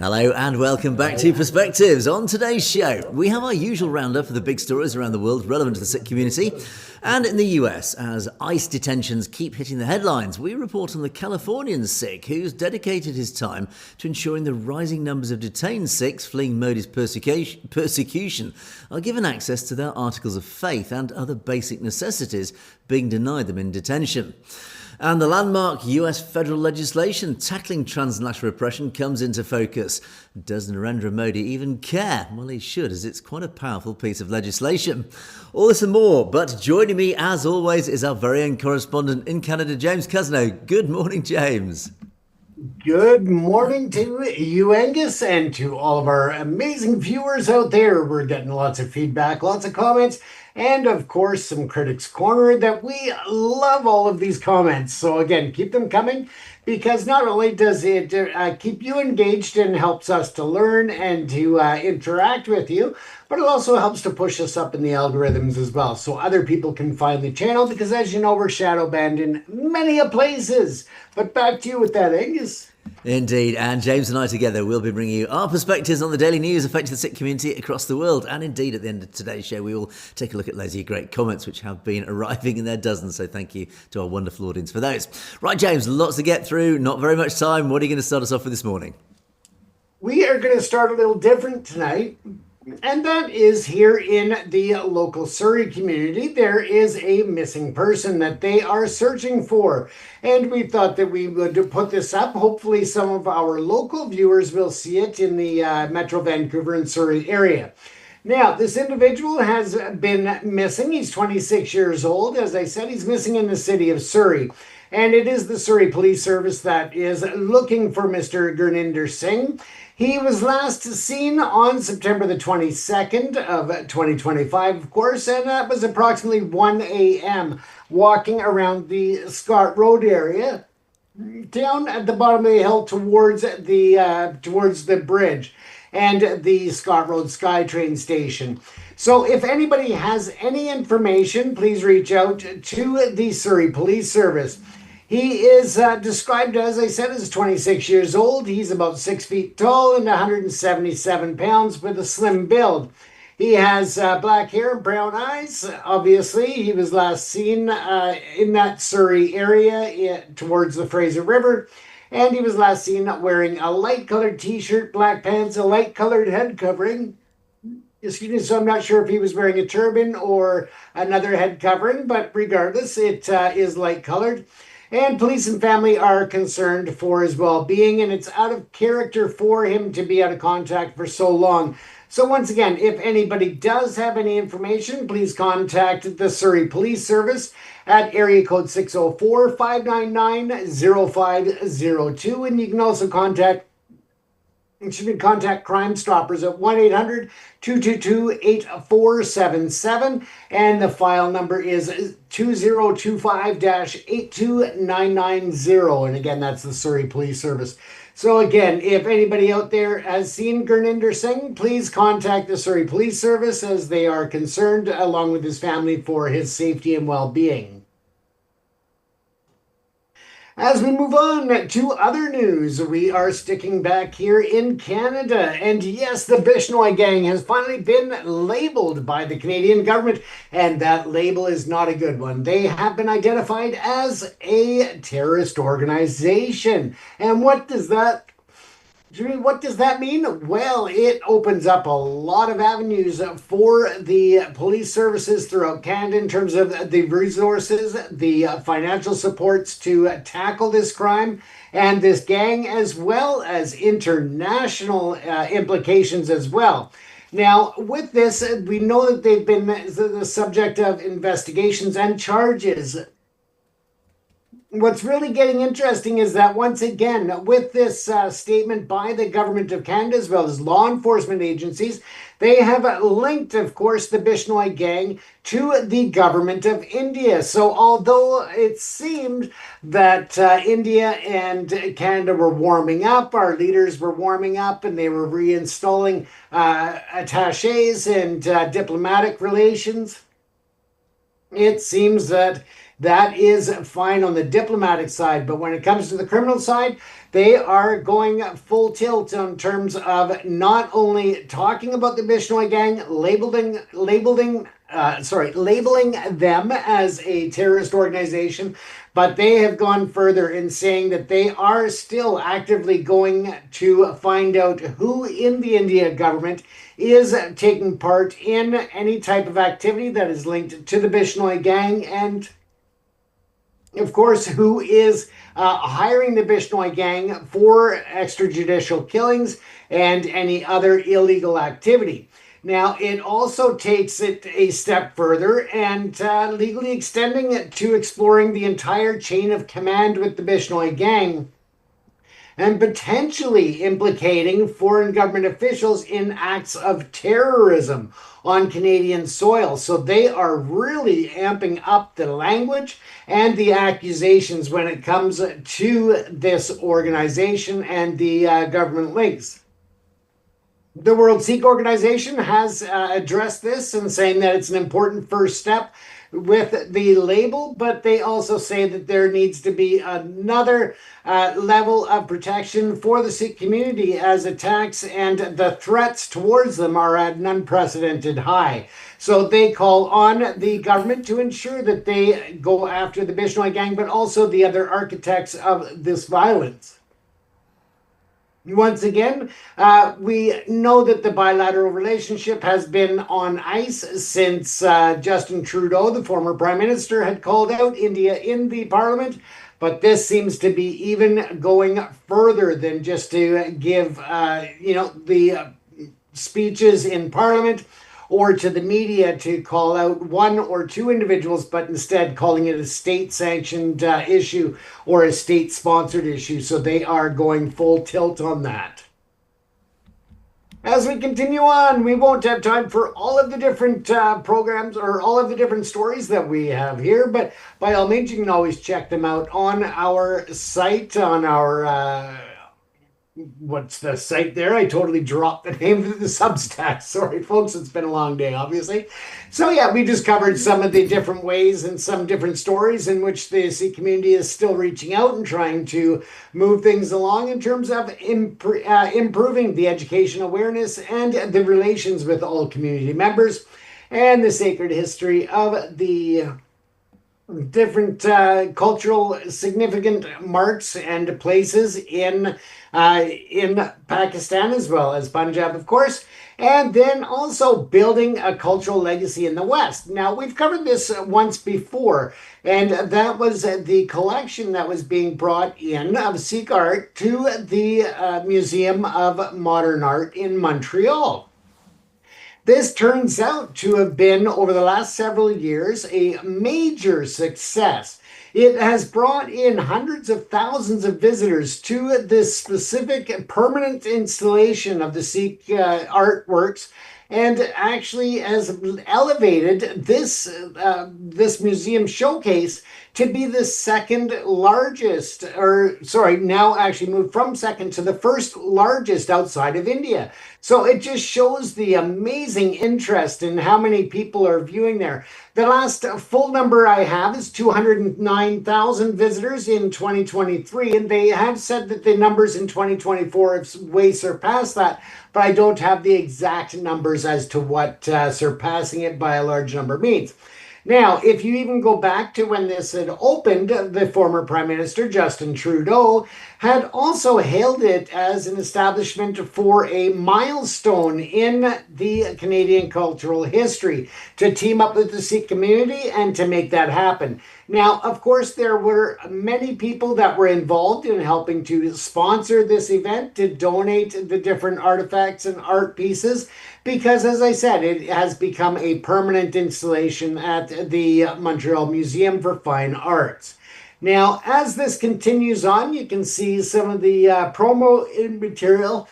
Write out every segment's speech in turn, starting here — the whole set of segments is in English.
Hello and welcome back to Perspectives. On today's show, we have our usual roundup of the big stories around the world relevant to the Sikh community. And in the US, as ICE detentions keep hitting the headlines, we report on the Californian Sikh who's dedicated his time to ensuring the rising numbers of detained Sikhs fleeing Modi's persecution are given access to their articles of faith and other basic necessities being denied them in detention. And the landmark US federal legislation tackling transnational repression comes into focus. Does Narendra Modi even care? Well, he should, as it's quite a powerful piece of legislation. All this and more, but joining me as always is our very own correspondent in Canada, James Cousineau. Good morning, James. Good morning to you, Angus, and to all of our amazing viewers out there. We're getting lots of feedback, lots of comments, and of course, some Critics Corner that we love all of these comments. So again, keep them coming because not only does it keep you engaged and helps us to learn and to interact with you, but it also helps to push us up in the algorithms as well so other people can find the channel because as you know, we're shadow banned in many a places. But back to you with that, Angus. Indeed, and James and I together will be bringing you our perspectives on the daily news affecting the Sikh community across the world. And indeed, at the end of today's show, we will take a look at loads of your great comments, which have been arriving in their dozens. So thank you to our wonderful audience for those. Right, James, lots to get through, not very much time. What are you going to start us off with this morning? We are going to start a little different tonight. And that is here in the local Surrey community. There is a missing person that they are searching for. And we thought that we would put this up. Hopefully some of our local viewers will see it in the Metro Vancouver and Surrey area. Now, this individual has been missing. He's 26 years old. As I said, he's missing in the city of Surrey. And it is the Surrey Police Service that is looking for Mr. Gurninder Singh. He was last seen on September the 22nd of 2025, of course, and that was approximately 1 a.m. walking around the Scott Road area, down at the bottom of the hill towards the bridge and the Scott Road SkyTrain station. So if anybody has any information, please reach out to the Surrey Police Service. He is described, as I said, as 26 years old. He's about 6 feet tall and 177 pounds with a slim build. He has black hair and brown eyes. Obviously, he was last seen in that Surrey area towards the Fraser River. And he was last seen wearing a light-colored t-shirt, black pants, a light-colored head covering. Excuse me, so I'm not sure if he was wearing a turban or another head covering, but regardless, it is light-colored. And police and family are concerned for his well-being, and it's out of character for him to be out of contact for so long. So once again, if anybody does have any information, please contact the Surrey Police Service at area code 604-599-0502. And you can also contact Crime Stoppers at 1-800-222-8477, and the file number is 2025-82990, and again, that's the Surrey Police Service. So again, if anybody out there has seen Gurninder Singh, please contact the Surrey Police Service as they are concerned, along with his family, for his safety and well-being. As we move on to other news, we are sticking back here in Canada. And yes, the Cousineau gang has finally been labeled by the Canadian government, and that label is not a good one. They have been identified as a terrorist organization. And what does that mean? Well, it opens up a lot of avenues for the police services throughout Canada in terms of the resources, the financial supports to tackle this crime and this gang, as well as international implications as well. Now, with this, we know that they've been the subject of investigations and charges. What's really getting interesting is that once again, with this statement by the Government of Canada as well as law enforcement agencies, they have linked, of course, the Cousineau gang to the Government of India. So although it seemed that India and Canada were warming up, our leaders were warming up, and they were reinstalling attachés and diplomatic relations, it seems that that is fine on the diplomatic side. But when it comes to the criminal side, they are going full tilt in terms of not only talking about the Bishnoi gang, labeling them as a terrorist organization, but they have gone further in saying that they are still actively going to find out who in the India government is taking part in any type of activity that is linked to the Bishnoi gang, and of course, who is hiring the Bishnoi gang for extrajudicial killings and any other illegal activity. Now, it also takes it a step further and legally extending it to exploring the entire chain of command with the Bishnoi gang and potentially implicating foreign government officials in acts of terrorism on Canadian soil. So they are really amping up the language and the accusations when it comes to this organization and the government links. The World Sikh Organization has addressed this and saying that it's an important first step with the label, but they also say that there needs to be another level of protection for the Sikh community as attacks and the threats towards them are at an unprecedented high. So they call on the government to ensure that they go after the Bishnoi gang, but also the other architects of this violence. Once again, we know that the bilateral relationship has been on ice since Justin Trudeau, the former Prime Minister, had called out India in the Parliament. But this seems to be even going further than just to give, the speeches in Parliament or to the media to call out one or two individuals, but instead calling it a state-sanctioned issue or a state-sponsored issue. So they are going full tilt on that. As we continue on, we won't have time for all of the different programs or all of the different stories that we have here, but by all means, you can always check them out on our site, on our what's the site there? I totally dropped the name of the Substack. Sorry, folks, it's been a long day, obviously. So yeah, we just covered some of the different ways and some different stories in which the Sikh community is still reaching out and trying to move things along in terms of improving the education awareness and the relations with all community members and the sacred history of the different cultural significant marks and places in Pakistan as well as Punjab, of course, and then also building a cultural legacy in the West. Now, we've covered this once before, and that was the collection that was being brought in of Sikh art to the Museum of Modern Art in Montreal. This turns out to have been, over the last several years, a major success. It has brought in hundreds of thousands of visitors to this specific permanent installation of the Sikh artworks, and actually has elevated this museum showcase to be the second largest, now actually moved from second to the first largest outside of India. So it just shows the amazing interest in how many people are viewing there. The last full number I have is 209,000 visitors in 2023, and they have said that the numbers in 2024 have way surpassed that, but I don't have the exact numbers as to what surpassing it by a large number means. Now, if you even go back to when this had opened, the former Prime Minister, Justin Trudeau, had also hailed it as an establishment for a milestone in the Canadian cultural history to team up with the Sikh community and to make that happen. Now, of course, there were many people that were involved in helping to sponsor this event, to donate the different artifacts and art pieces, because, as I said, it has become a permanent installation at the Montreal Museum for Fine Arts. Now, as this continues on, you can see some of the promo material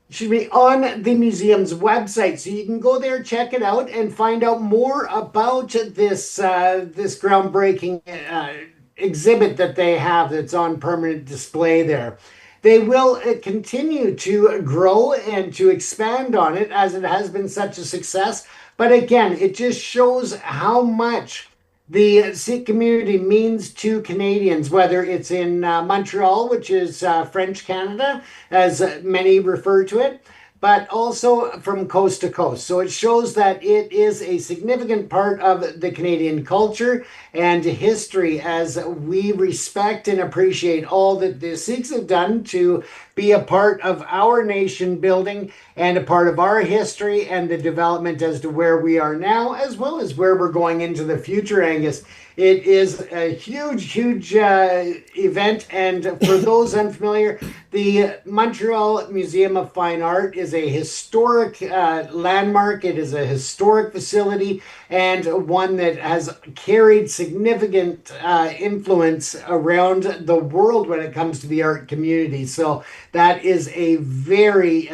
should be on the museum's website. So you can go there, check it out, and find out more about this groundbreaking exhibit that they have that's on permanent display there. They will continue to grow and to expand on it as it has been such a success. But again, it just shows how much the Sikh community means to Canadians, whether it's in Montreal, which is French Canada, as many refer to it, but also from coast to coast. So it shows that it is a significant part of the Canadian culture and history, as we respect and appreciate all that the Sikhs have done to be a part of our nation building and a part of our history and the development as to where we are now, as well as where we're going into the future, Angus. It is a huge event. And for those unfamiliar, the Montreal Museum of Fine Art is a historic landmark. It is a historic facility and one that has carried significant influence around the world when it comes to the art community. So that is a very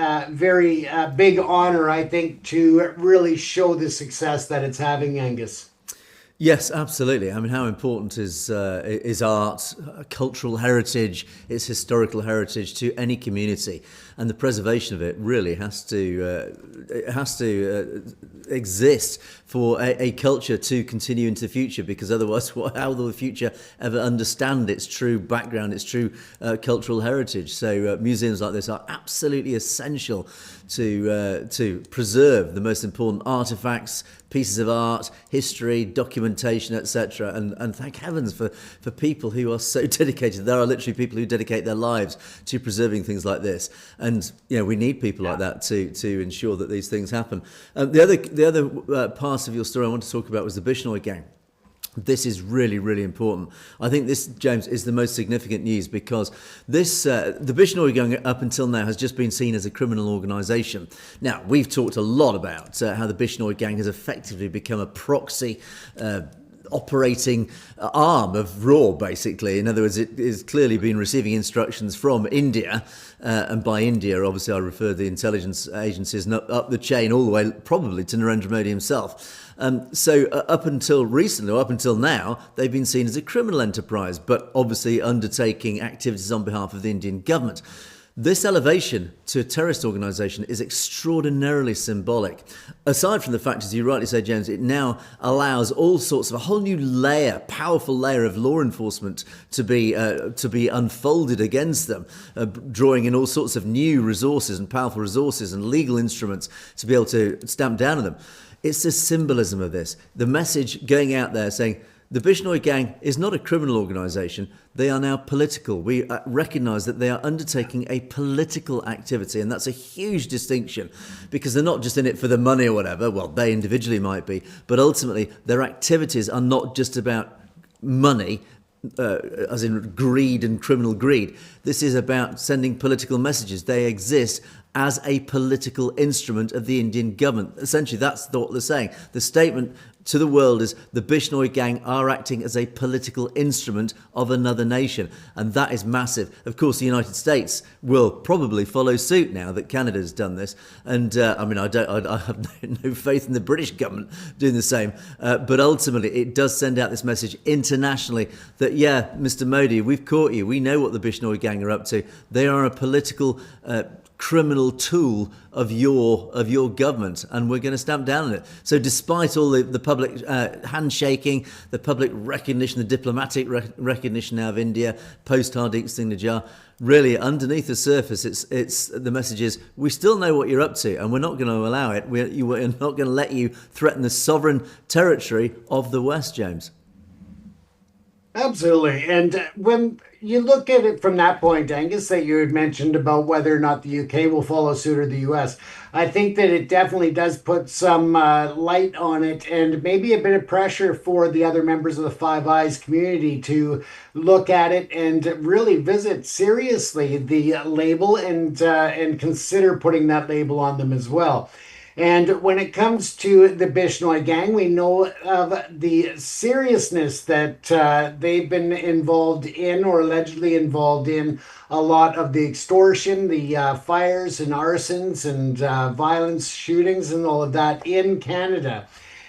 big honor, I think, to really show the success that it's having, Angus. Yes, absolutely. I mean, how important is art, cultural heritage, its historical heritage to any community, and the preservation of it really has to exist for a culture to continue into the future. Because otherwise, how will the future ever understand its true background, its true cultural heritage? So museums like this are absolutely essential to preserve the most important artifacts, pieces of art, history, documentation, etc. And thank heavens for people who are so dedicated. There are literally people who dedicate their lives to preserving things like this. And we need people like that to ensure that these things happen. The other part of your story I want to talk about was the Bishnoi gang. This is really important. I think this, James, is the most significant news because the Bishnoi gang up until now has just been seen as a criminal organisation. Now, we've talked a lot about how the Bishnoi gang has effectively become a proxy operating arm of RAW, basically. In other words, it has clearly been receiving instructions from India, and by India, obviously, I refer the intelligence agencies up the chain all the way, probably to Narendra Modi himself. So up until recently, or up until now, they've been seen as a criminal enterprise, but obviously undertaking activities on behalf of the Indian government. This elevation to a terrorist organisation is extraordinarily symbolic. Aside from the fact, as you rightly say, James, it now allows all sorts of a whole new layer, powerful layer of law enforcement to be unfolded against them, drawing in all sorts of new resources and powerful resources and legal instruments to be able to stamp down on them. It's the symbolism of this, the message going out there saying, the Bishnoi gang is not a criminal organisation. They are now political. We recognise that they are undertaking a political activity, and that's a huge distinction because they're not just in it for the money or whatever. Well, they individually might be, but ultimately their activities are not just about money, as in greed and criminal greed. This is about sending political messages. They exist as a political instrument of the Indian government. Essentially, that's what they're saying. The statement to the world is the Bishnoi gang are acting as a political instrument of another nation. And that is massive. Of course, the United States will probably follow suit now that Canada's done this. And I have no faith in the British government doing the same. But ultimately, it does send out this message internationally that, yeah, Mr. Modi, we've caught you. We know what the Bishnoi gang are up to. They are a political criminal tool of your government, and we're going to stamp down on it. So despite all the public handshaking, the public recognition, the diplomatic recognition now of India, post Hardeep Singh Nijjar, really underneath the surface, it's the message is, we still know what you're up to, and we're not going to allow it. We're not going to let you threaten the sovereign territory of the West, James. Absolutely. And when you look at it from that point, Angus, that you had mentioned about whether or not the UK will follow suit or the US, I think that it definitely does put some light on it and maybe a bit of pressure for the other members of the Five Eyes community to look at it and really visit seriously the label and consider putting that label on them as well. And when it comes to the Bishnoi gang, we know of the seriousness that they've been involved in or allegedly involved in a lot of the extortion, the fires and arsons and violence shootings and all of that in Canada.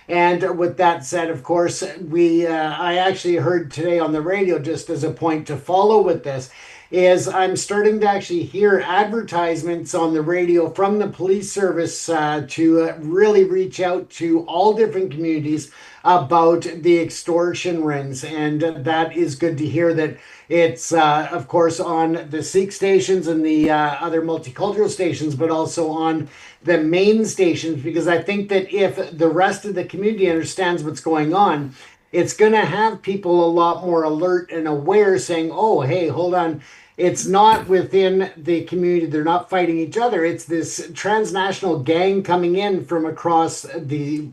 And with that said, of course, I actually heard today on the radio, just as a point to follow with this, is I'm starting to actually hear advertisements on the radio from the police service to really reach out to all different communities about the extortion rings. And that is good to hear that it's, of course, on the Sikh stations and the other multicultural stations, but also on the main stations, because I think that if the rest of the community understands what's going on, it's going to have people a lot more alert and aware, saying, oh, hey, hold on. It's not within the community. They're not fighting each other. It's this transnational gang coming in from across the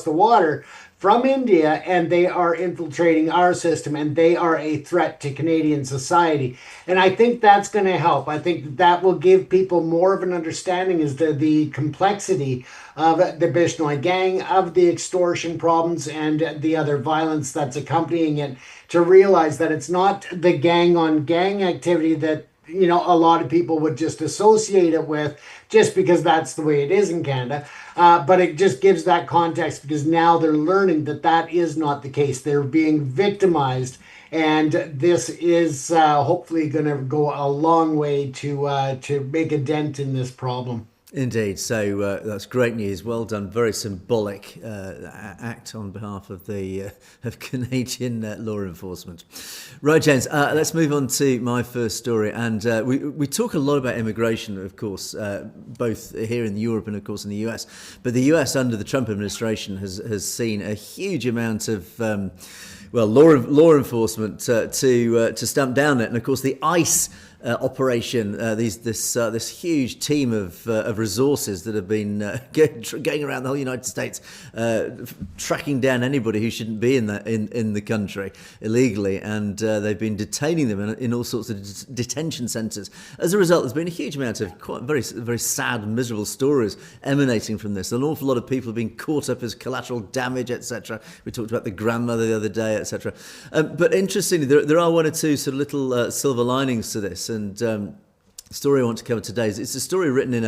water from India, and they are infiltrating our system, and they are a threat to Canadian society. And I think that's going to help. I think that will give people more of an understanding as to the complexity of the Bishnoi gang, of the extortion problems, and the other violence that's accompanying it, to realize that it's not the gang on gang activity that a lot of people would just associate it with, just because that's the way it is in Canada. But it just gives that context, because now they're learning that that is not the case. They're being victimized. And this is hopefully going to go a long way to make a dent in this problem. Indeed. So that's great news. Well done. Very symbolic act on behalf of the of Canadian law enforcement. Right, James. Let's move on to my first story. And we talk a lot about immigration, of course, both here in Europe and, of course, in the US. But the US under the Trump administration has seen a huge amount of law enforcement to stamp down it. And, of course, the ICE operation, this huge team of resources that have been going around the whole United States, tracking down anybody who shouldn't be in the country illegally, and they've been detaining them in all sorts of detention centres. As a result, there's been a huge amount of quite very, very sad, miserable stories emanating from this. An awful lot of people have been caught up as collateral damage, etc. We talked about the grandmother the other day, etc. But interestingly, there are one or two sort of little silver linings to this. And the story I want to cover today it's a story written in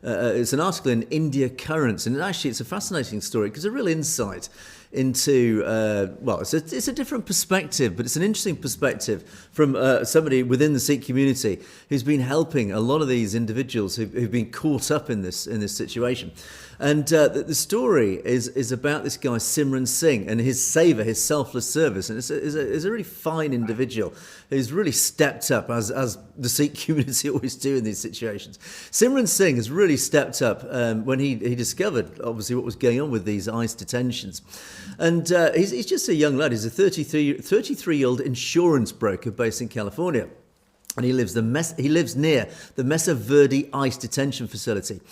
it's an article in India Currents, and actually it's a fascinating story because a real insight into it's a different perspective, but it's an interesting perspective from somebody within the Sikh community who's been helping a lot of these individuals who've been caught up in this situation. And the story is about this guy Simran Singh and his Seva, his selfless service, and is a really fine individual who's really stepped up, as the Sikh community always do in these situations. Simran Singh has really stepped up when he discovered, obviously, what was going on with these ICE detentions. And he's just a young lad. He's a 33-year-old insurance broker based in California. And he lives near the Mesa Verde ICE detention facility.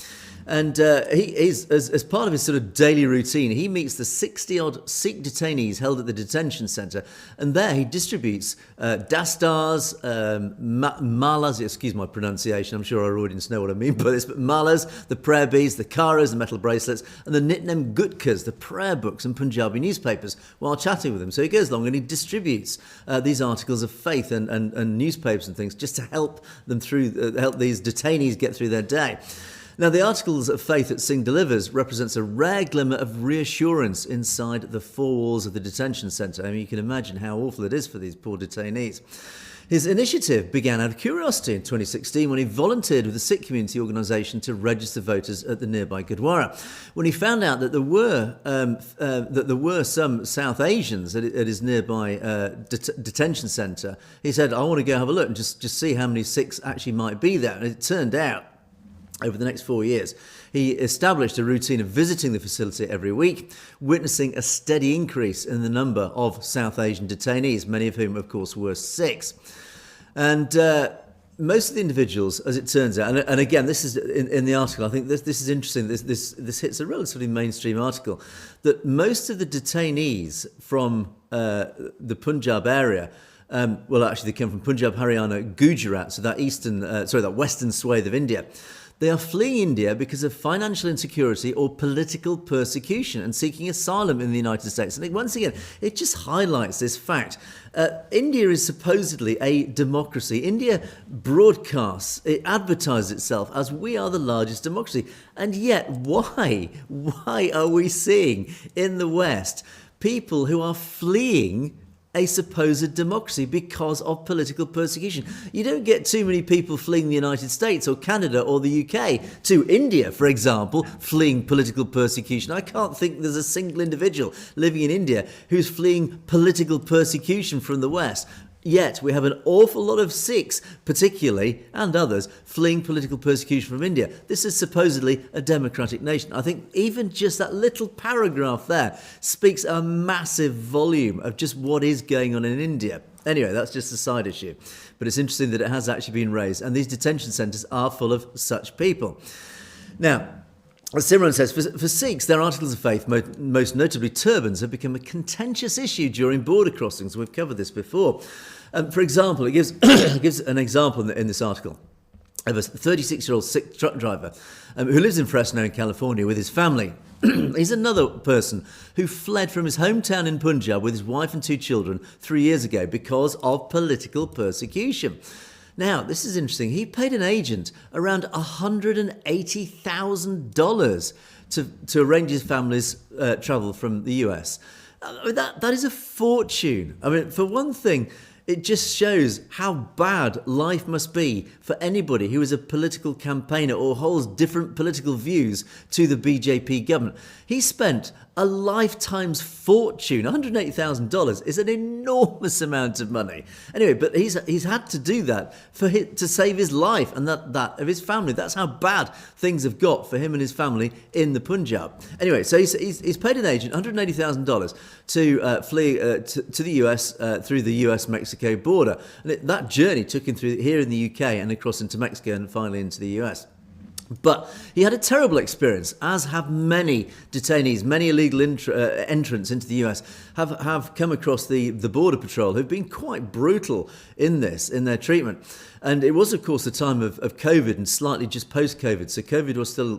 And he's as part of his sort of daily routine, he meets the 60-odd Sikh detainees held at the detention centre, and there he distributes dastars, malas, excuse my pronunciation, I'm sure our audience know what I mean by this, but malas, the prayer beads, the karas, the metal bracelets, and the nitnem gutkas, the prayer books and Punjabi newspapers, while chatting with them. So he goes along and he distributes these articles of faith and newspapers and things just to help them help these detainees get through their day. Now, the articles of faith that Singh delivers represents a rare glimmer of reassurance inside the four walls of the detention centre. I mean, you can imagine how awful it is for these poor detainees. His initiative began out of curiosity in 2016 when he volunteered with the Sikh community organisation to register voters at the nearby Gurdwara. When he found out that there were some South Asians at his nearby detention centre, he said, I want to go have a look and just see how many Sikhs actually might be there. And it turned out, over the next 4 years, he established a routine of visiting the facility every week, witnessing a steady increase in the number of South Asian detainees, many of whom, of course, were Sikhs. And most of the individuals, as it turns out, and again, this is in the article, I think this is interesting, this hits a relatively mainstream article, that most of the detainees from the Punjab area, actually they come from Punjab, Haryana, Gujarat, so that western swathe of India. They are fleeing India because of financial insecurity or political persecution and seeking asylum in the United States. And once again, it just highlights this fact. India is supposedly a democracy. India broadcasts, it advertises itself as we are the largest democracy. And yet, why are we seeing in the West people who are fleeing a supposed democracy because of political persecution. You don't get too many people fleeing the United States or Canada or the UK to India, for example, fleeing political persecution. I can't think there's a single individual living in India who's fleeing political persecution from the West. Yet we have an awful lot of Sikhs, particularly, and others, fleeing political persecution from India. This is supposedly a democratic nation. I think even just that little paragraph there speaks a massive volume of just what is going on in India. Anyway, that's just a side issue. But it's interesting that it has actually been raised, and these detention centres are full of such people. Now, as Simran says, for Sikhs, their articles of faith, most notably turbans, have become a contentious issue during border crossings. We've covered this before. For example, it gives gives an example in this article of a 36-year-old Sikh truck driver who lives in Fresno in California with his family. He's another person who fled from his hometown in Punjab with his wife and 2 children 3 years ago because of political persecution. Now, this is interesting. He paid an agent around $180,000 to arrange his family's travel from the US. That is a fortune. I mean, for one thing, it just shows how bad life must be for anybody who is a political campaigner or holds different political views to the BJP government. He spent a lifetime's fortune. $180,000 is an enormous amount of money. Anyway, but he's had to do that to save his life and that of his family. That's how bad things have got for him and his family in the Punjab. Anyway, so he's paid an agent $180,000 to flee to the US through the US-Mexico border. And that journey took him through here in the UK and across into Mexico and finally into the US. But he had a terrible experience, as have many detainees, many illegal entrants into the US have come across the Border Patrol who've been quite brutal in their treatment. And it was, of course, the time of COVID and slightly just post-COVID. So COVID was still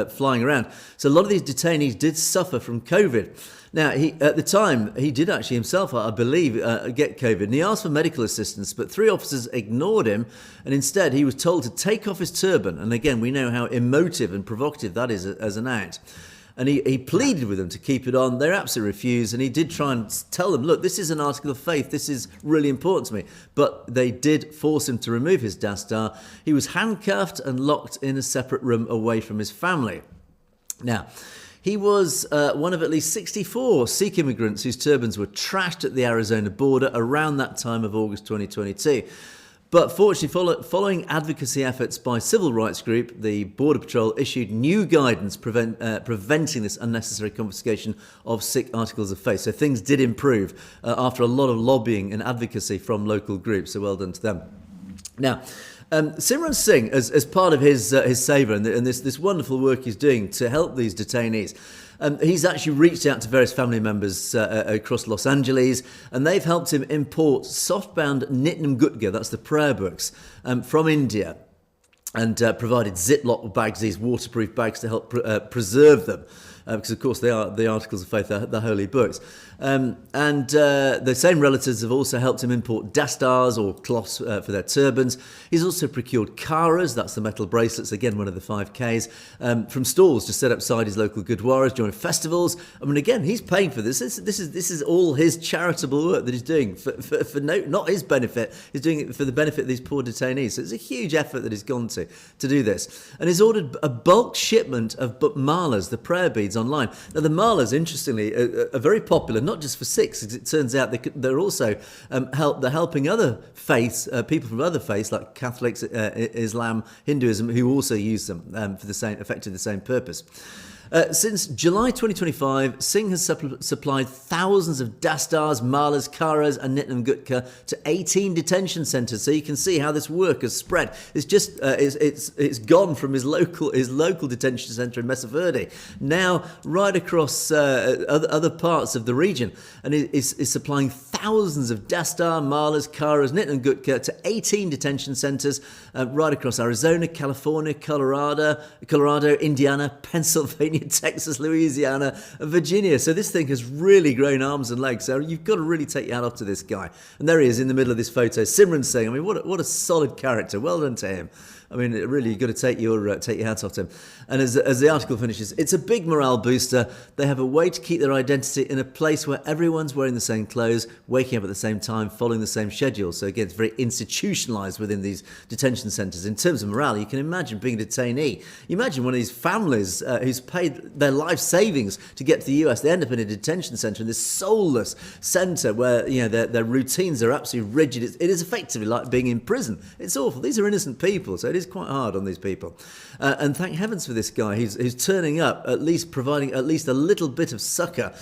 flying around. So a lot of these detainees did suffer from COVID. Now, at the time, he did actually himself, I believe, get COVID. And he asked for medical assistance, but 3 officers ignored him. And instead, he was told to take off his turban. And again, we know how emotive and provocative that is as an act. And he pleaded with them to keep it on. They absolutely refused. And he did try and tell them, look, this is an article of faith. This is really important to me. But they did force him to remove his dastar. He was handcuffed and locked in a separate room away from his family. Now, he was one of at least 64 Sikh immigrants whose turbans were trashed at the Arizona border around that time of August 2022. But fortunately, following advocacy efforts by civil rights group, the Border Patrol issued new guidance preventing this unnecessary confiscation of Sikh articles of faith. So things did improve after a lot of lobbying and advocacy from local groups. So well done to them. Now, Simran Singh, as part of his saver and this wonderful work he's doing to help these detainees, he's actually reached out to various family members across Los Angeles, and they've helped him import soft-bound Nitnam Gutka, that's the prayer books, from India, and provided Ziploc bags, these waterproof bags, to help preserve them. Because, of course, they are the articles of faith, the holy books. And the same relatives have also helped him import dastars or cloths for their turbans. He's also procured karas, that's the metal bracelets, again, one of the 5Ks, from stalls just set outside his local gurdwaras during festivals. I mean, again, he's paying for this. This is all his charitable work that he's doing for not his benefit. He's doing it for the benefit of these poor detainees. So it's a huge effort that he's gone to do this. And he's ordered a bulk shipment of malas, the prayer beads, online. Now, the malas, interestingly, are very popular, not just for Sikhs. It turns out they're also they're helping other faiths, people from other faiths like Catholics, Islam, Hinduism, who also use them for effectively the same purpose. Since July 2025, Singh has supplied thousands of dastars, malas, karas and Nitnam Gutka to 18 detention centres. So you can see how this work has spread. It's just it's gone from his local detention centre in Mesa Verde now right across other parts of the region, and is supplying thousands of dastar, malas, karas, Nitnam Gutka to 18 detention centres right across Arizona, California, Colorado, Indiana, Pennsylvania, Texas, Louisiana, and Virginia. So this thing has really grown arms and legs. So you've got to really take your hat off to this guy. And there he is in the middle of this photo, Simran Singh. I mean, what a solid character. Well done to him. I mean, really, you've got to take your hat off to him. And as the article finishes, it's a big morale booster. They have a way to keep their identity in a place where everyone's wearing the same clothes, waking up at the same time, following the same schedule. So again, it's very institutionalised within these detention centres. In terms of morale, you can imagine being a detainee. You imagine one of these families who's paid their life savings to get to the US. They end up in a detention centre, in this soulless centre where their routines are absolutely rigid. It is effectively like being in prison. It's awful. These are innocent people, so it is quite hard on these people. And thank heavens for this guy who's turning up, at least providing at least a little bit of succour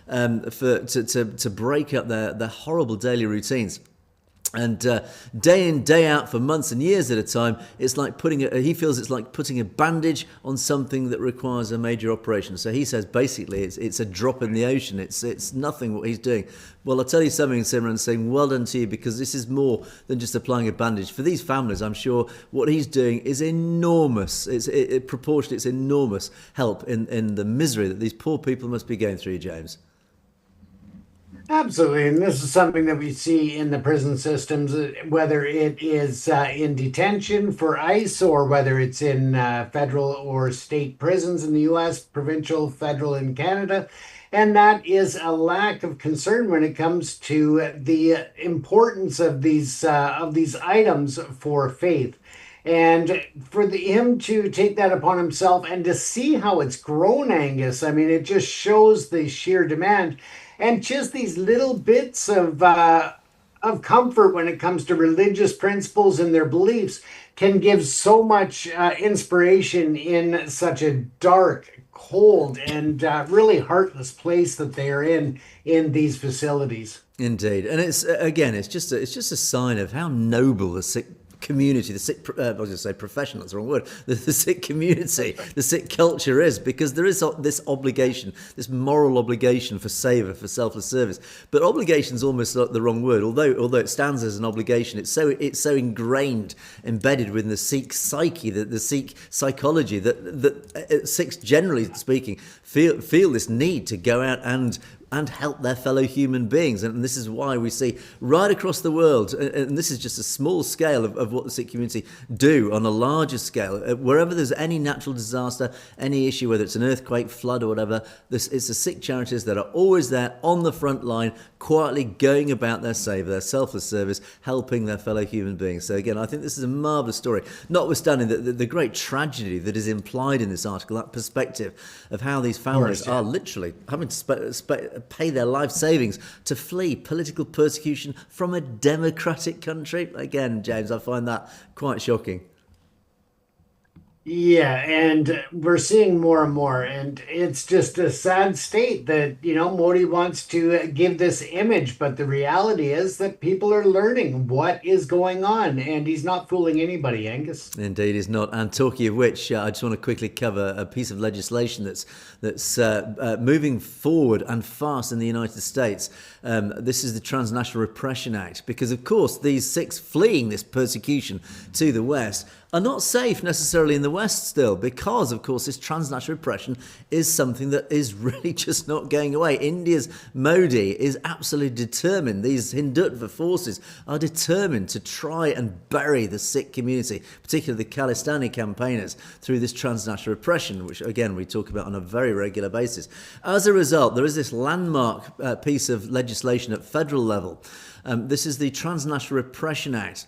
to break up their horrible daily routines. And day in, day out, for months and years at a time, it's like he feels it's like putting a bandage on something that requires a major operation. So he says basically it's a drop in the ocean. It's nothing what he's doing. Well, I'll tell you something, Simran, saying well done to you, because this is more than just applying a bandage. For these families, I'm sure what he's doing is enormous. It's enormous help in the misery that these poor people must be going through, James. Absolutely. And this is something that we see in the prison systems, whether it is in detention for ICE or whether it's in federal or state prisons in the US, provincial, federal in Canada. And that is a lack of concern when it comes to the importance of these items for faith. And for him to take that upon himself and to see how it's grown, Angus, I mean, it just shows the sheer demand. And just these little bits of comfort when it comes to religious principles and their beliefs can give so much inspiration in such a dark, cold, and really heartless place that they are in these facilities. Indeed, and it's just a sign of how noble the Sikh community, the Sikh, I was going to say profession, that's the wrong word, the Sikh community, the Sikh culture is, because there is this obligation, this moral obligation for seva, for selfless service. But obligation is almost the wrong word, although it stands as an obligation. It's so ingrained, embedded within the Sikh psyche, the Sikh psychology, that Sikhs, generally speaking, feel this need to go out and help their fellow human beings. And this is why we see right across the world, and this is just a small scale of what the Sikh community do on a larger scale, wherever there's any natural disaster, any issue, whether it's an earthquake, flood or whatever, it's the Sikh charities that are always there on the front line, quietly going about their seva, their selfless service, helping their fellow human beings. So again, I think this is a marvellous story, notwithstanding the great tragedy that is implied in this article, that perspective of how these families are literally having to pay their life savings to flee political persecution from a democratic country. Again, James, I find that quite shocking. Yeah, and we're seeing more and more, and it's just a sad state that, Modi wants to give this image, but the reality is that people are learning what is going on, and he's not fooling anybody, Angus. Indeed, he's not. And talking of which, I just want to quickly cover a piece of legislation that's moving forward and fast in the United States. This is the Transnational Repression Act, because, of course, these Sikhs fleeing this persecution to the West are not safe necessarily in the West still, because, of course, this transnational repression is something that is really just not going away. India's Modi is absolutely determined. These Hindutva forces are determined to try and bury the Sikh community, particularly the Khalistani campaigners, through this transnational repression, which, again, we talk about on a very regular basis. As a result, there is this landmark piece of legislation at federal level. This is the Transnational Repression Act.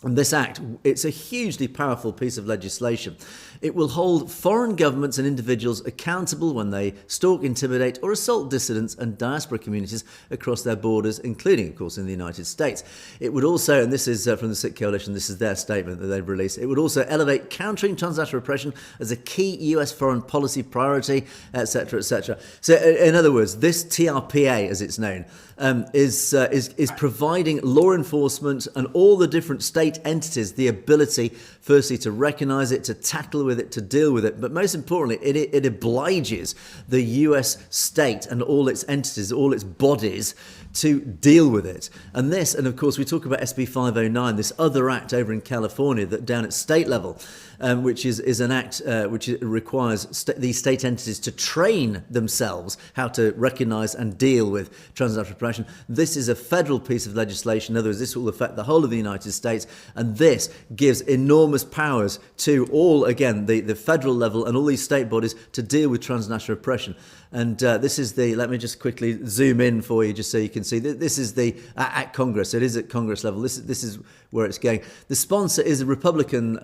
And this act, it's a hugely powerful piece of legislation. It will hold foreign governments and individuals accountable when they stalk, intimidate or assault dissidents and diaspora communities across their borders, including, of course, in the United States. It would also, and this is from the Sikh Coalition, this is their statement that they've released, it would also elevate countering transnational repression as a key US foreign policy priority, etc., etc. So, in other words, this TRPA, as it's known, is providing law enforcement and all the different state entities the ability, firstly, to recognise it, to tackle with it, to deal with it, but most importantly, it obliges the US state and all its entities, all its bodies, to deal with it. And this, and of course we talk about SB 509, this other act over in California that down at state level, which is an act which requires these state entities to train themselves how to recognise and deal with transnational repression. This is a federal piece of legislation. In other words, this will affect the whole of the United States, and this gives enormous powers to all, again, the federal level and all these state bodies to deal with transnational repression. And this is let me just quickly zoom in for you just so you can see. This is at Congress. It is at Congress level. This is where it's going. The sponsor is a Republican,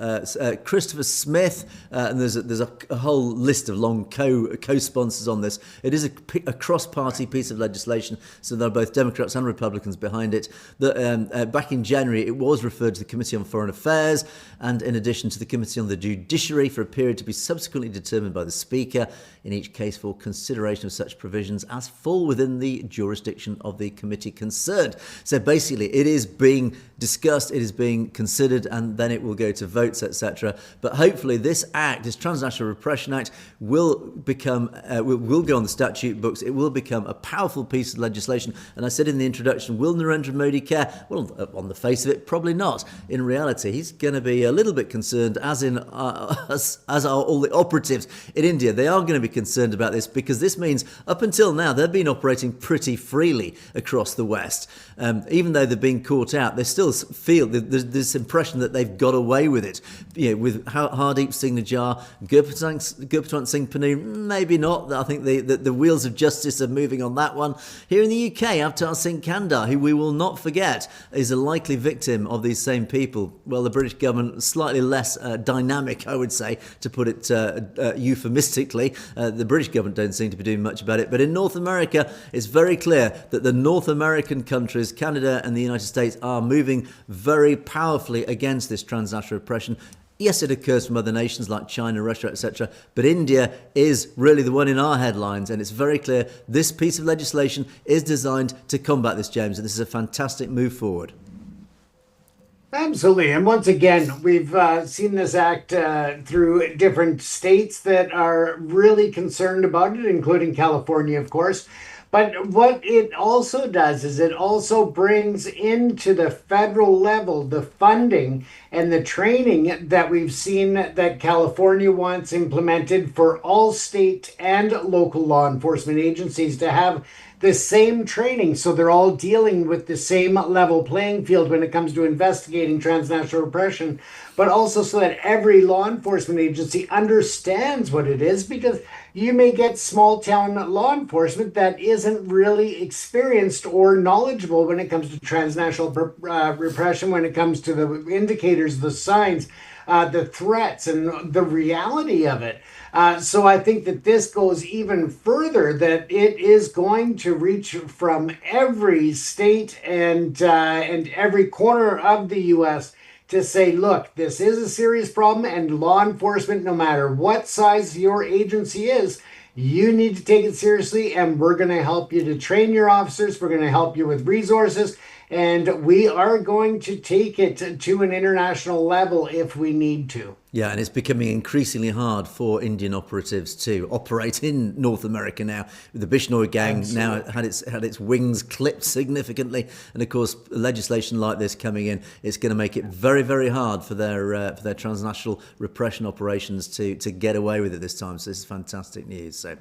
Christopher Smith, and there's a whole list of long co-sponsors on this. It is a cross-party piece of legislation, so there are both Democrats and Republicans behind it. Back in January, it was referred to the Committee on Foreign Affairs, and in addition to the Committee on the Judiciary for a period to be subsequently determined by the Speaker, in each case for consideration of such provisions as fall within the jurisdiction of the committee concerned. So basically, it is being discussed, it is being considered, and then it will go to votes, etc. But hopefully this act, this Transnational Repression Act, will become, will go on the statute books. It will become a powerful piece of legislation. And I said in the introduction, will Narendra Modi care? Well, on the face of it, probably not. In reality, he's going to be a little bit concerned, as are all the operatives in India. They are going to be concerned about this, because this means up until now they've been operating pretty freely across the West. Even though they've been caught out, they still feel this impression that they've got away with it. You know, with Hardeep Singh Nijjar, Gurpatwant Singh Pannu, maybe not. I think the wheels of justice are moving on that one. Here in the UK, Avtar Singh Kandar, who we will not forget, is a likely victim of these same people. Well, the British government, slightly less dynamic, I would say, to put it euphemistically. The British government don't seem to be doing much about it. But in North America, it's very clear that the North American countries, Canada and the United States, are moving very powerfully against this transnational repression. Yes, it occurs from other nations like China, Russia, etc. But India is really the one in our headlines. And it's very clear this piece of legislation is designed to combat this, James. And this is a fantastic move forward. Absolutely. And once again, we've seen this act through different states that are really concerned about it, including California, of course. But what it also does is it also brings into the federal level the funding and the training that we've seen that California wants implemented for all state and local law enforcement agencies to have the same training, so they're all dealing with the same level playing field when it comes to investigating transnational repression, but also so that every law enforcement agency understands what it is, because you may get small town law enforcement that isn't really experienced or knowledgeable when it comes to transnational repression, when it comes to the indicators, the signs, the threats, and the reality of it. So I think that this goes even further, that it is going to reach from every state and every corner of the U.S. to say, look, this is a serious problem, and law enforcement, no matter what size your agency is, you need to take it seriously, and we're going to help you to train your officers. We're going to help you with resources, and we are going to take it to an international level if we need to. Yeah, and it's becoming increasingly hard for Indian operatives to operate in North America now. The Bishnoi gang now had its wings clipped significantly, and of course, legislation like this coming in, it's going to make it very, very hard for their transnational repression operations to get away with it this time. So this is fantastic news. So.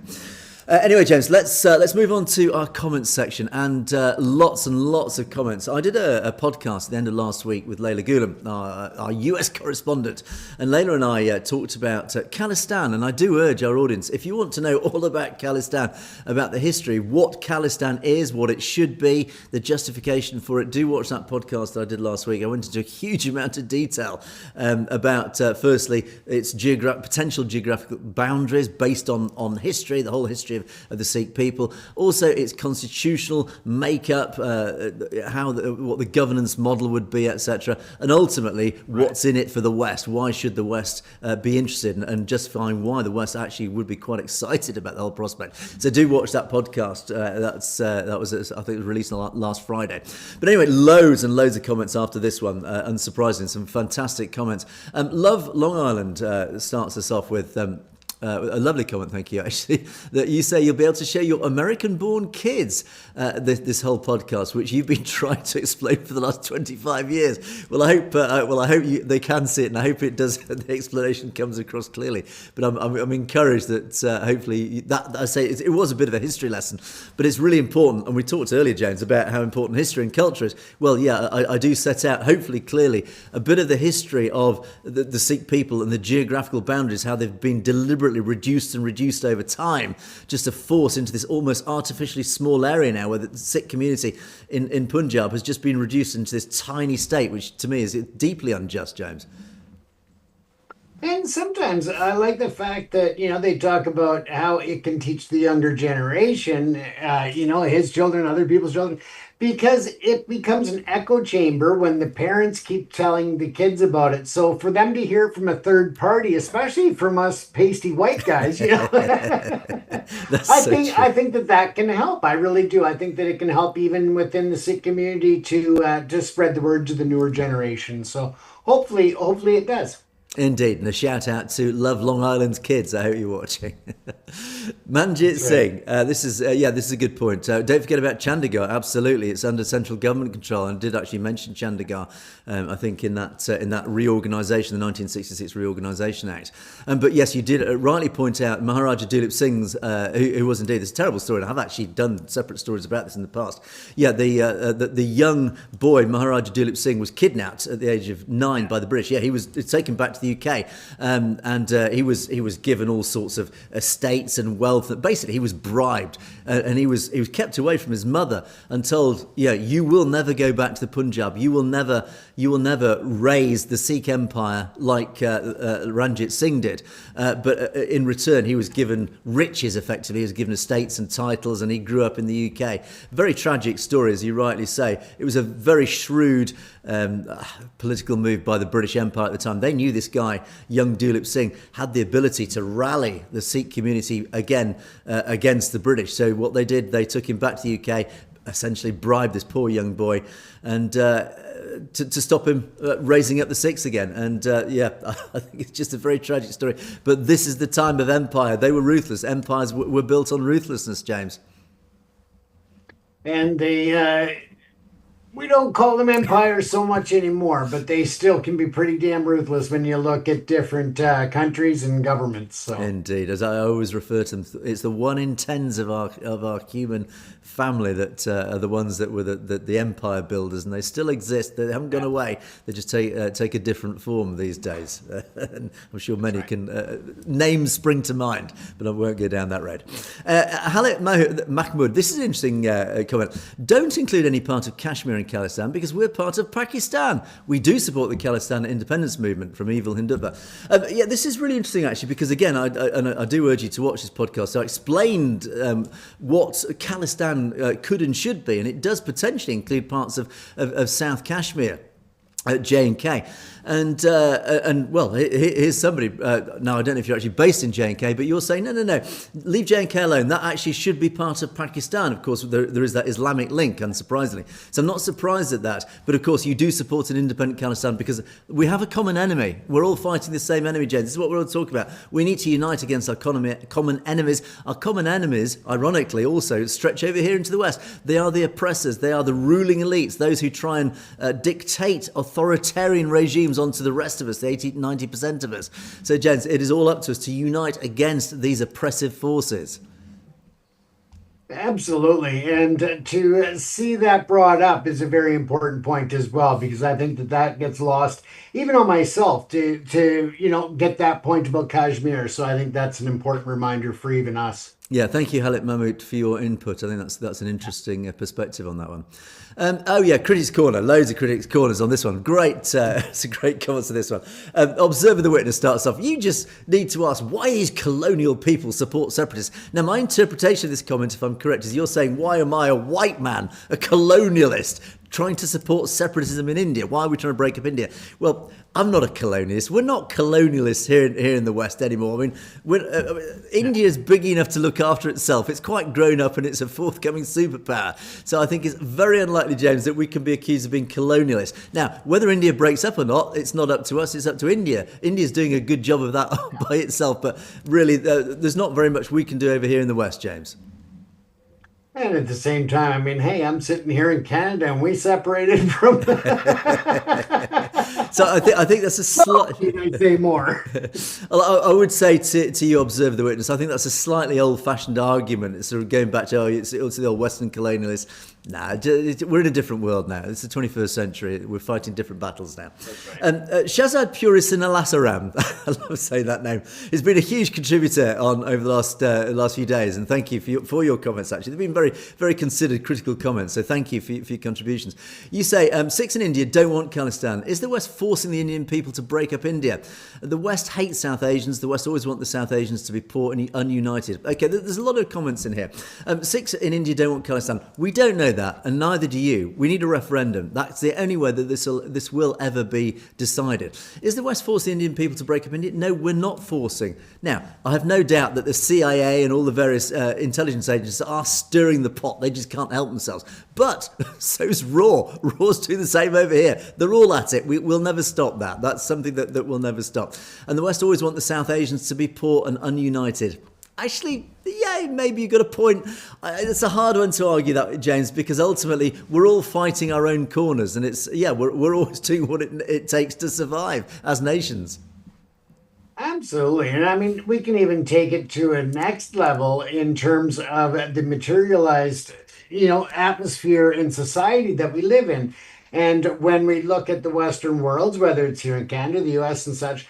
Anyway, James, let's move on to our comments section, and lots and lots of comments. I did a podcast at the end of last week with Layla Ghulam, our US correspondent, and Layla and I talked about Khalistan, and I do urge our audience, if you want to know all about Khalistan, about the history, what Khalistan is, what it should be, the justification for it, do watch that podcast that I did last week. I went into a huge amount of detail about, firstly, its potential geographical boundaries based on history, the whole history of the Sikh people, also its constitutional makeup, what the governance model would be, etc., and ultimately what's in it for the West. Why should the West be interested, and justifying why the West actually would be quite excited about the whole prospect. So do watch that podcast. That was I think it was released last Friday. But anyway, loads and loads of comments after this one. Unsurprising, some fantastic comments. Love Long Island starts us off with. a lovely comment, thank you, actually, that you say you'll be able to show your American-born kids this whole podcast, which you've been trying to explain for the last 25 years. Well, I hope they can see it, and I hope it does. The explanation comes across clearly. But I'm encouraged that hopefully that I say it was a bit of a history lesson, but it's really important. And we talked earlier, James, about how important history and culture is. Well, yeah, I do set out hopefully clearly a bit of the history of the Sikh people and the geographical boundaries, how they've been deliberately reduced over time, just to force into this almost artificially small area now, where the Sikh community in Punjab has just been reduced into this tiny state, which to me is deeply unjust, James. And sometimes I like the fact that, they talk about how it can teach the younger generation, his children, other people's children, because it becomes an echo chamber when the parents keep telling the kids about it. So for them to hear it from a third party, especially from us pasty white guys, I think that can help. I really do. I think that it can help even within the Sikh community to spread the word to the newer generation. So hopefully it does. Indeed, and a shout out to Love Long Island's kids. I hope you're watching. Manjit Singh, this is a good point. Don't forget about Chandigarh. Absolutely, it's under central government control, and I did actually mention Chandigarh. I think in that reorganisation, the 1966 Reorganisation Act. But yes, you did rightly point out Maharaja Dulip Singh's, who was indeed this terrible story, and I've actually done separate stories about this in the past. Yeah, the young boy Maharaja Dulip Singh was kidnapped at the age of 9 by the British. Yeah, he was taken back to the UK, and he was given all sorts of estates and wealth. Basically, he was bribed, and he was kept away from his mother and told, you will never go back to the Punjab. You will never raise the Sikh empire like Ranjit Singh did. But in return, he was given riches. Effectively, he was given estates and titles, and he grew up in the UK. Very tragic story, as you rightly say. It was a very shrewd political move by the British Empire at the time. They knew this guy, young Dulip Singh, had the ability to rally the Sikh community again against the British. So what they did, they took him back to the UK, essentially bribed this poor young boy, and to stop him raising up the Sikhs again. And I think it's just a very tragic story. But this is the time of empire. They were ruthless. Empires were built on ruthlessness, James. And we don't call them empires so much anymore, but they still can be pretty damn ruthless when you look at different countries and governments. So. Indeed, as I always refer to them, it's the 1 in 10s of our human family that are the ones that were the empire builders, and they still exist. They haven't gone away. They just take a different form these days. And I'm sure many can names spring to mind, but I won't go down that road. Halit Mahmood, this is an interesting comment. Don't include any part of Kashmir in Khalistan because we're part of Pakistan. We do support the Khalistan independence movement from evil Hindutva. This is really interesting actually, because again, I do urge you to watch this podcast. So I explained what Khalistan could and should be, and it does potentially include parts of South Kashmir. J&K. And well, here's somebody, now I don't know if you're actually based in J&K, but you're saying, no, leave J&K alone. That actually should be part of Pakistan. Of course, there is that Islamic link, unsurprisingly. So I'm not surprised at that. But of course, you do support an independent Khalistan because we have a common enemy. We're all fighting the same enemy, James. This is what we're all talking about. We need to unite against our common enemies. Our common enemies, ironically, also stretch over here into the West. They are the oppressors. They are the ruling elites, those who try and dictate authoritarian regimes onto the rest of us, the 80-90% of us. So, gents, it is all up to us to unite against these oppressive forces. Absolutely. And to see that brought up is a very important point as well, because I think that gets lost even on myself to get that point about Kashmir. So I think that's an important reminder for even us. Yeah, thank you, Halit Mahmood, for your input. I think that's an interesting perspective on that one. Critics Corner. Loads of Critics Corners on this one. Great, some great comments to this one. Observer the Witness starts off, you just need to ask why these colonial people support separatists. Now, my interpretation of this comment, if I'm correct, is you're saying, why am I, a white man, a colonialist, trying to support separatism in India. Why are we trying to break up India? Well, I'm not a colonialist. We're not colonialists here in the West anymore. I mean, India is big enough to look after itself. It's quite grown up and it's a forthcoming superpower. So I think it's very unlikely, James, that we can be accused of being colonialist. Now, whether India breaks up or not, it's not up to us. It's up to India. India's doing a good job of that by itself. But really, there's not very much we can do over here in the West, James. And at the same time, I mean, hey, I'm sitting here in Canada and we separated from. So I think that's a slight. I'd say more. I would say to you, observe the witness. I think that's a slightly old-fashioned argument. It's sort of going back to it's the old Western colonialists. Nah, we're in a different world now. It's the 21st century. We're fighting different battles now. Right. Shazad Purisinalassaram, I love saying that name, has been a huge contributor over the last few days, and thank you for your comments. Actually, they've been very, very considered, critical comments. So thank you for your contributions. You say Sikhs in India don't want Khalistan. Is the West forcing the Indian people to break up India? The West hates South Asians. The West always want the South Asians to be poor and ununited. Okay, there's a lot of comments in here. Sikhs in India don't want Khalistan. We don't know that, and neither do you. We need a referendum. That's the only way that this will ever be decided. Is the West forcing Indian people to break up India? No, we're not forcing. Now, I have no doubt that the CIA and all the various intelligence agencies are stirring the pot. They just can't help themselves. But so's RAW. RAW's doing the same over here. They're all at it. We'll never stop that. That's something that will never stop. And the West always want the South Asians to be poor and ununited. Actually, yeah, maybe you've got a point. It's a hard one to argue that, James, because ultimately we're all fighting our own corners, and we're always doing what it takes to survive as nations. Absolutely. And I mean, we can even take it to a next level in terms of the materialized, atmosphere and society that we live in. And when we look at the Western worlds, whether it's here in Canada, the US and such,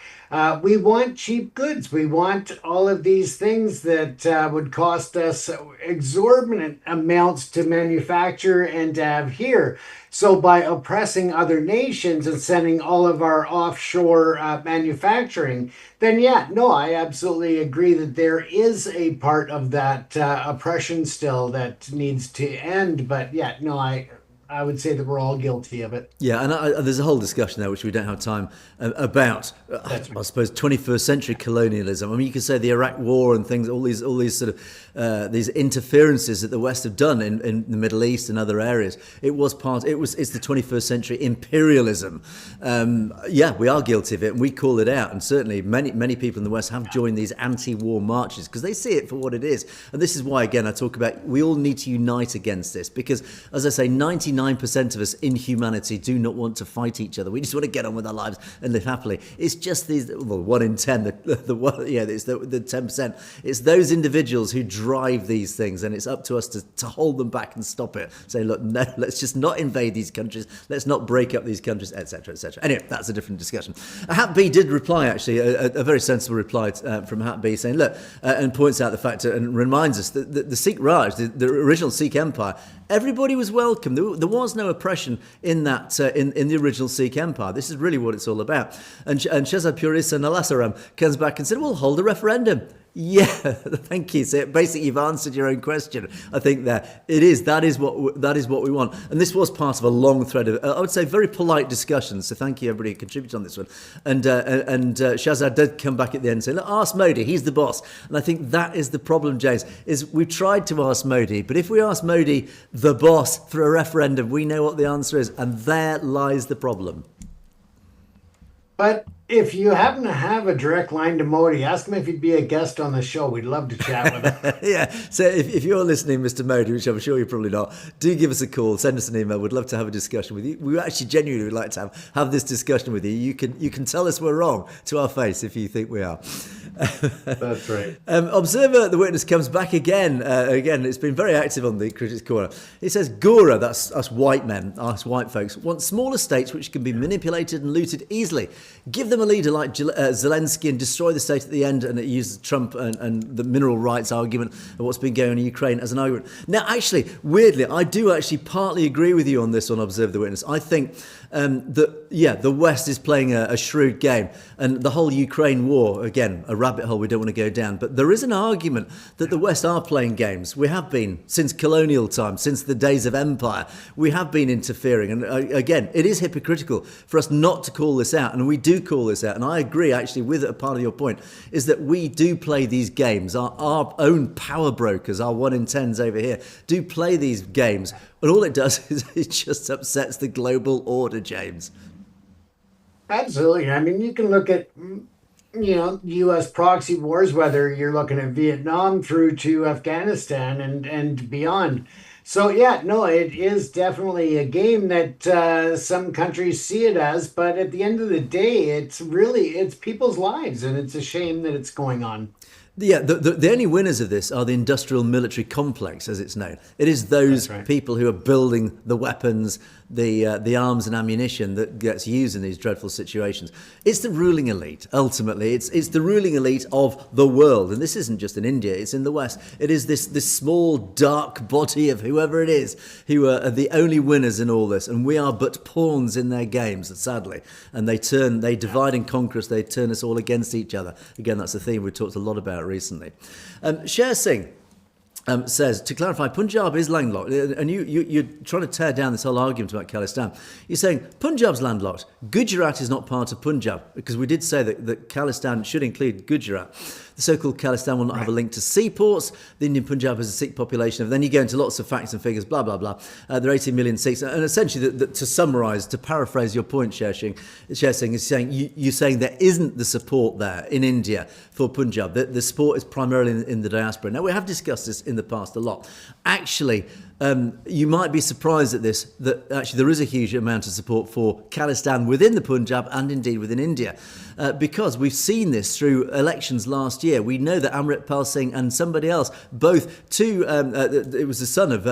we want cheap goods. We want all of these things that would cost us exorbitant amounts to manufacture and to have here. So by oppressing other nations and sending all of our offshore manufacturing, then I absolutely agree that there is a part of that oppression still that needs to end. But I would say that we're all guilty of it. Yeah, and there's a whole discussion there which we don't have time about. I suppose 21st century colonialism. I mean, you could say the Iraq War and things, all these sort of these interferences that the West have done in the Middle East and other areas. It's the 21st century imperialism. We are guilty of it, and we call it out. And certainly, many people in the West have joined these anti-war marches because they see it for what it is. And this is why, again, I talk about we all need to unite against this because, as I say, 99% of us in humanity do not want to fight each other. We just want to get on with our lives and live happily. It's just these 1 in 10, it's the 10%. It's those individuals who drive these things, and it's up to us to hold them back and stop it. Say, look, no, let's just not invade these countries. Let's not break up these countries, etc., etc. Anyway, that's a different discussion. Hat B did reply, actually, a very sensible reply from Hat B, saying, look, and points out the fact and reminds us that the Sikh Raj, the original Sikh Empire, everybody was welcome. There was no oppression in that in the original Sikh Empire. This is really what it's all about. And Shazad Purisinalassaram comes back and said, "Well, hold a referendum." Yeah, thank you. So basically, you've answered your own question. I think that it is. That is what we want. And this was part of a long thread of, I would say, very polite discussions. So thank you, everybody who contributed on this one. And Shazad did come back at the end and say, "Look, ask Modi. He's the boss." And I think that is the problem, James. Is we've tried to ask Modi, but if we ask Modi, the boss, for a referendum, we know what the answer is, and there lies the problem. But if you happen to have a direct line to Modi, ask him if he'd be a guest on the show. We'd love to chat with him. Yeah, so if you're listening, Mr. Modi, which I'm sure you're probably not, do give us a call, send us an email. We'd love to have a discussion with you. We actually genuinely would like to have this discussion with you. You can tell us we're wrong to our face if you think we are. That's right. Observer, the witness, comes back again. It's been very active on the Critics' Corner. He says, Gora, that's us white men, us white folks, want smaller states which can be manipulated and looted easily. Give them a leader like Zelensky and destroy the state at the end, and it uses Trump and the mineral rights argument and what's been going on in Ukraine as an argument. Now, actually, weirdly, I do actually partly agree with you on this on Observe the Witness. I think the West is playing a shrewd game. And the whole Ukraine war, again, a rabbit hole we don't want to go down. But there is an argument that the West are playing games. We have been since colonial times, since the days of empire. We have been interfering. And again, it is hypocritical for us not to call this out. And we do call this out. And I agree, actually, with a part of your point, is that we do play these games. Our own power brokers, our 1 in 10s over here, do play these games. And all it does is it just upsets the global order, James. Absolutely. I mean, you can look at, U.S. proxy wars, whether you're looking at Vietnam through to Afghanistan and beyond. So, it is definitely a game that some countries see it as. But at the end of the day, it's people's lives. And it's a shame that it's going on. Yeah, the only winners of this are the industrial military complex, as it's known. It is those people who are building the weapons, the arms and ammunition that gets used in these dreadful situations. It's the ruling elite, ultimately. It's the ruling elite of the world. And this isn't just in India, it's in the West. It is this small, dark body of whoever it is who are the only winners in all this. And we are but pawns in their games, sadly. And they divide and conquer us, they turn us all against each other. Again, that's a theme we talked a lot about recently. Sher Singh says, to clarify, Punjab is landlocked. And you're trying to tear down this whole argument about Khalistan. You're saying Punjab's landlocked. Gujarat is not part of Punjab, because we did say that Khalistan should include Gujarat. The so-called Khalistan will not have a link to seaports. The Indian Punjab has a Sikh population of, then you go into lots of facts and figures, blah, blah, blah. There are 18 million Sikhs. And essentially, to summarise, to paraphrase your point, Sher Singh is saying, you're saying there isn't the support there in India for Punjab. The support is primarily in the diaspora. Now, we have discussed this in the past a lot. Actually, you might be surprised at this, that actually there is a huge amount of support for Khalistan within the Punjab and indeed within India, because we've seen this through elections last year. We know that Amritpal Singh and somebody else, both it was the son of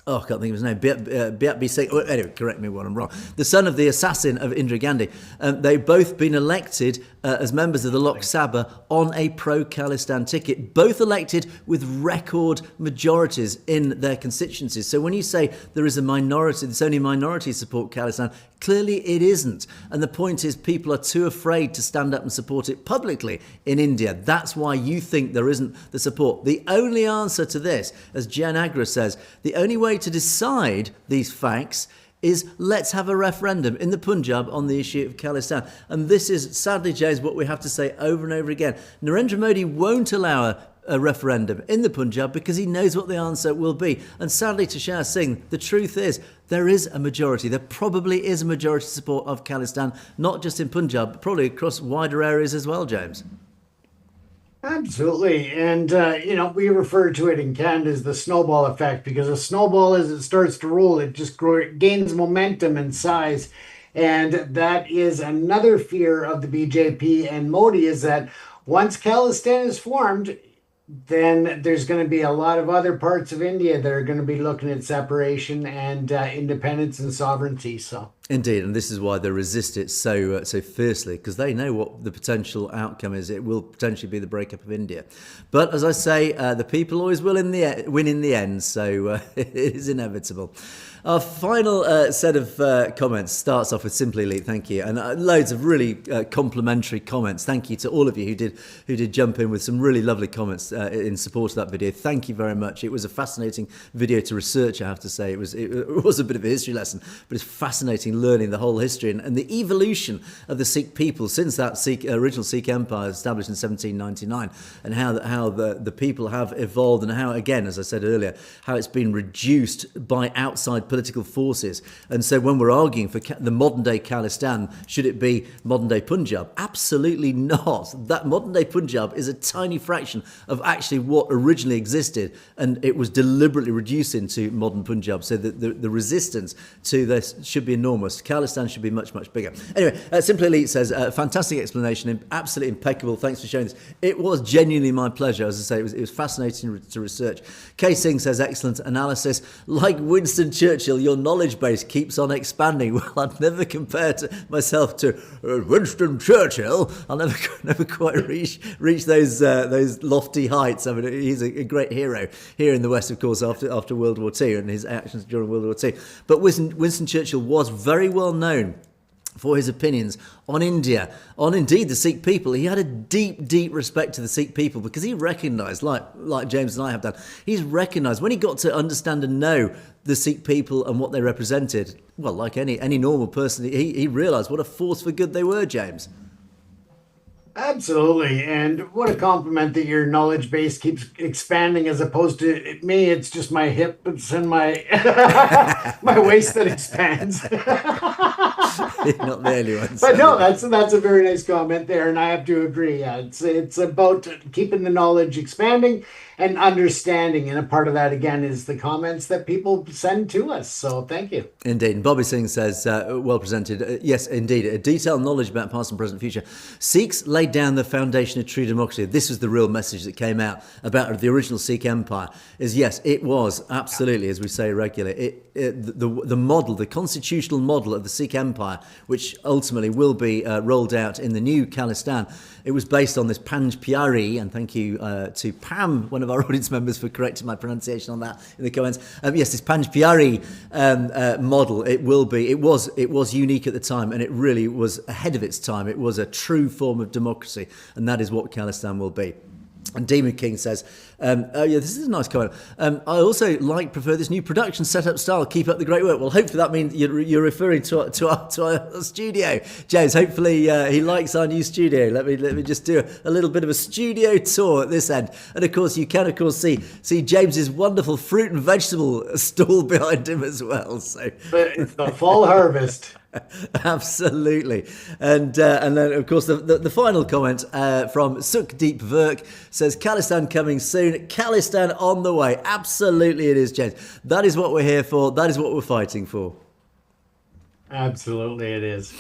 I can't think of his name. Biatbi Singh. Anyway, correct me when I'm wrong. The son of the assassin of Indira Gandhi. They've both been elected as members of the Lok Sabha on a pro-Khalistan ticket. Both elected with record majorities in their constituencies. So when you say there is a minority, there's only minority support Khalistan, clearly it isn't. And the point is, people are too afraid to stand up and support it publicly in India. That's why you think there isn't the support. The only answer to this, as Jan Agra says, the only way to decide these facts is let's have a referendum in the Punjab on the issue of Khalistan. And this is, sadly, James, what we have to say over and over again. Narendra Modi won't allow a referendum in the Punjab because he knows what the answer will be. And sadly, to Sher Singh, the truth is there is a majority. There probably is a majority support of Khalistan, not just in Punjab, but probably across wider areas as well, James. Absolutely. And, we refer to it in Canada as the snowball effect, because a snowball, as it starts to roll, it just gains momentum and size. And that is another fear of the BJP and Modi, is that once Khalistan is formed, then there's going to be a lot of other parts of India that are going to be looking at separation and independence and sovereignty. So, indeed, and this is why they resist it so fiercely, because they know what the potential outcome is. It will potentially be the breakup of India. But as I say, the people always will win in the end, so it is inevitable. Our final set of comments starts off with Simply Elite, thank you, and loads of really complimentary comments. Thank you to all of you who did jump in with some really lovely comments in support of that video. Thank you very much. It was a fascinating video to research, I have to say. It was a bit of a history lesson, but it's fascinating learning the whole history and the evolution of the Sikh people since that original Sikh empire established in 1799, and how the people have evolved, and how, again, as I said earlier, how it's been reduced by outside political forces. And so when we're arguing for the modern day Khalistan, should it be modern day Punjab? Absolutely not. That modern day Punjab is a tiny fraction of actually what originally existed, and it was deliberately reduced into modern Punjab. So the resistance to this should be enormous. honest. Khalistan should be much, much bigger. Anyway, Simply Elite says, fantastic explanation, absolutely impeccable. Thanks for showing this. It was genuinely my pleasure. As I say, it was fascinating to research. Kay Singh says, excellent analysis. Like Winston Churchill, your knowledge base keeps on expanding. Well, I'd never compare myself to Winston Churchill. I'll never quite reach those lofty heights. I mean, he's a great hero here in the West, of course, after World War II and his actions during World War II. But Winston Churchill was very well known for his opinions on India, on indeed the Sikh people. He had a deep, deep respect to the Sikh people because he recognised, like James and I have done, he's recognised when he got to understand and know the Sikh people and what they represented, well, like any normal person, he realised what a force for good they were, James. Absolutely. And what a compliment that your knowledge base keeps expanding as opposed to me. It's just my hips and my my waist that expands. Not the only one. But no, that's a very nice comment there. And I have to agree. Yeah, it's about keeping the knowledge expanding and understanding. And a part of that, again, is the comments that people send to us. So thank you. Indeed. And Bobby Singh says, well presented. Yes, indeed. A detailed knowledge about past and present future. Sikhs laid down the foundation of true democracy. This was the real message that came out about the original Sikh empire. Is yes, it was absolutely, as we say regularly, the model, the constitutional model of the Sikh empire, which ultimately will be rolled out in the new Khalistan. It was based on this Panj Pyari, and thank you to Pam, one of our audience members, for correcting my pronunciation on that in the comments. Yes, this Panj Pyari model. It was unique at the time, and it really was ahead of its time. It was a true form of democracy, and that is what Khalistan will be. And Demon King says, this is a nice comment. I also prefer this new production setup style. Keep up the great work. Well, hopefully that means you're referring to our studio, James. Hopefully he likes our new studio. Let me just do a little bit of a studio tour at this end. And of course, you can see James's wonderful fruit and vegetable stall behind him as well. So it's the fall harvest. Absolutely. And then, of course, the final comment from Sukhdeep Verk says, Khalistan coming soon. Khalistan on the way. Absolutely it is, James. That is what we're here for. That is what we're fighting for. Absolutely it is.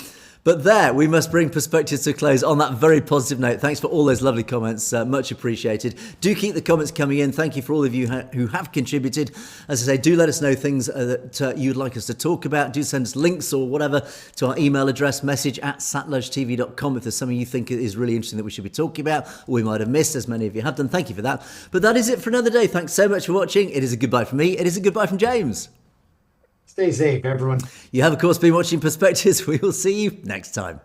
But there, we must bring Perspectives to a close on that very positive note. Thanks for all those lovely comments. Much appreciated. Do keep the comments coming in. Thank you for all of you who have contributed. As I say, do let us know things that you'd like us to talk about. Do send us links or whatever to our email address, message@satlodgetv.com, if there's something you think is really interesting that we should be talking about or we might have missed, as many of you have done. Thank you for that. But that is it for another day. Thanks so much for watching. It is a goodbye from me. It is a goodbye from James. Stay safe, everyone. You have, of course, been watching Perspectives. We will see you next time.